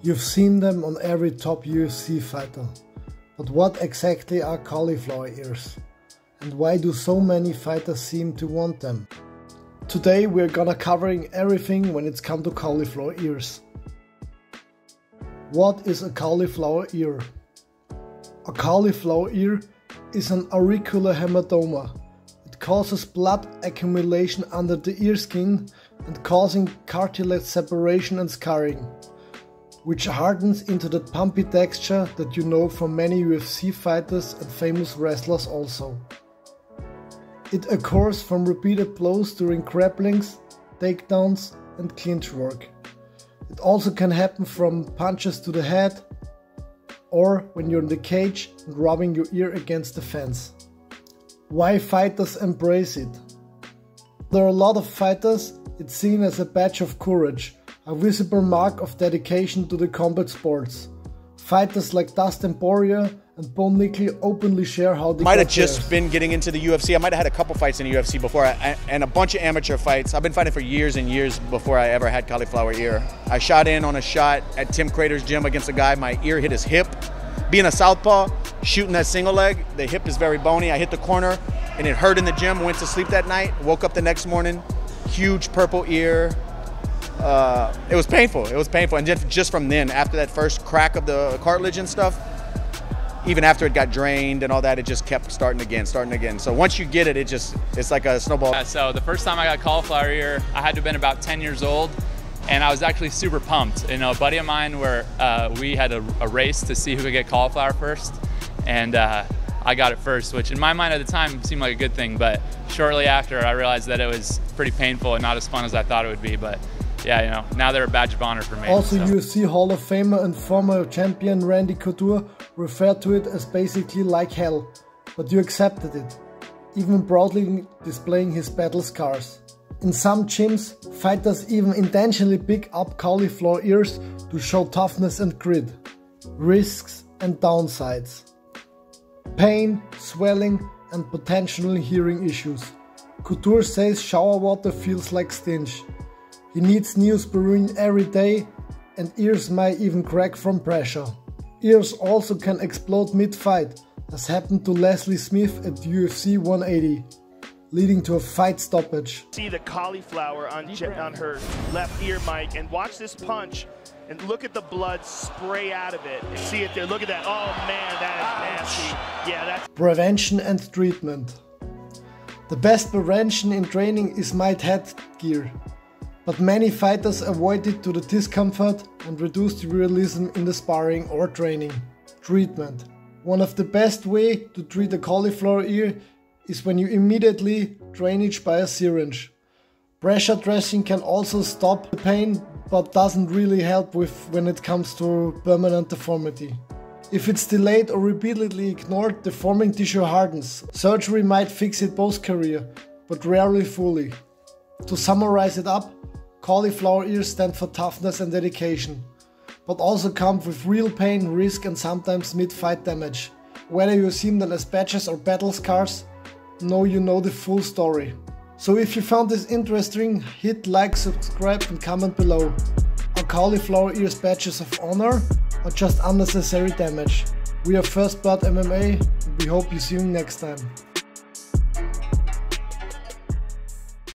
You've seen them on every top UFC fighter. But what exactly are cauliflower ears? And why do so many fighters seem to want them? Today we're gonna covering everything when it's come to cauliflower ears. What is a cauliflower ear? A cauliflower ear is an auricular hematoma. It causes blood accumulation under the ear skin and causing cartilage separation and scarring, which hardens into that pumpy texture that you know from many UFC fighters and famous wrestlers also. It occurs from repeated blows during grapplings, takedowns and clinch work. It also can happen from punches to the head or when you're in the cage and rubbing your ear against the fence. Why fighters embrace it? There are a lot of fighters. It's seen as a badge of courage, a visible mark of dedication to the combat sports. Fighters like Dustin Poirier and Bo Nickel openly share how they might have just been getting into the UFC. I might have had a couple fights in the UFC before, and a bunch of amateur fights. I've been fighting for years and years before I ever had cauliflower ear. I shot in on a shot at Tim Crater's gym against a guy. My ear hit his hip. Being a southpaw, shooting that single leg, the hip is very bony. I hit the corner and it hurt in the gym. Went to sleep that night, woke up the next morning, huge purple ear. It was painful. It was painful. And just from then, after that first crack of the cartilage and stuff, even after it got drained and all that, it just kept starting again. So once you get it, it's like a snowball. Yeah, so the first time I got cauliflower ear, I had to have been about 10 years old, and I was actually super pumped. You know, a buddy of mine where we had a race to see who could get cauliflower first, and I got it first, which in my mind at the time seemed like a good thing, but shortly after I realized that it was pretty painful and not as fun as I thought it would be. But yeah, you know, now they're a badge of honor for me. Also, UFC Hall of Famer and former champion Randy Couture referred to it as basically like hell, but you accepted it, even proudly displaying his battle scars. In some gyms, fighters even intentionally pick up cauliflower ears to show toughness and grit. Risks and downsides: pain, swelling and potential hearing issues. Couture says shower water feels like stench. He needs Neosporin every day and ears might even crack from pressure. Ears also can explode mid-fight, as happened to Leslie Smith at UFC 180, leading to a fight stoppage. See the cauliflower on her left ear, Mike, and watch this punch and look at the blood spray out of it. See it there, look at that. Oh man, that is nasty. Yeah, that's... Prevention and treatment. The best prevention in training is might headgear, but many fighters avoid it to the discomfort and reduce the realism in the sparring or training. Treatment. One of the best way to treat a cauliflower ear is when you immediately drainage by a syringe. Pressure dressing can also stop the pain, but doesn't really help when it comes to permanent deformity. If it's delayed or repeatedly ignored, the forming tissue hardens. Surgery might fix it post-career, but rarely fully. To summarize it up, cauliflower ears stand for toughness and dedication, but also come with real pain, risk and sometimes mid-fight damage. Whether you see them as badges or battle scars, now you know the full story. So if you found this interesting, hit like, subscribe and comment below. Are cauliflower ears badges of honor or just unnecessary damage? We are First Blood MMA and we hope you see you next time.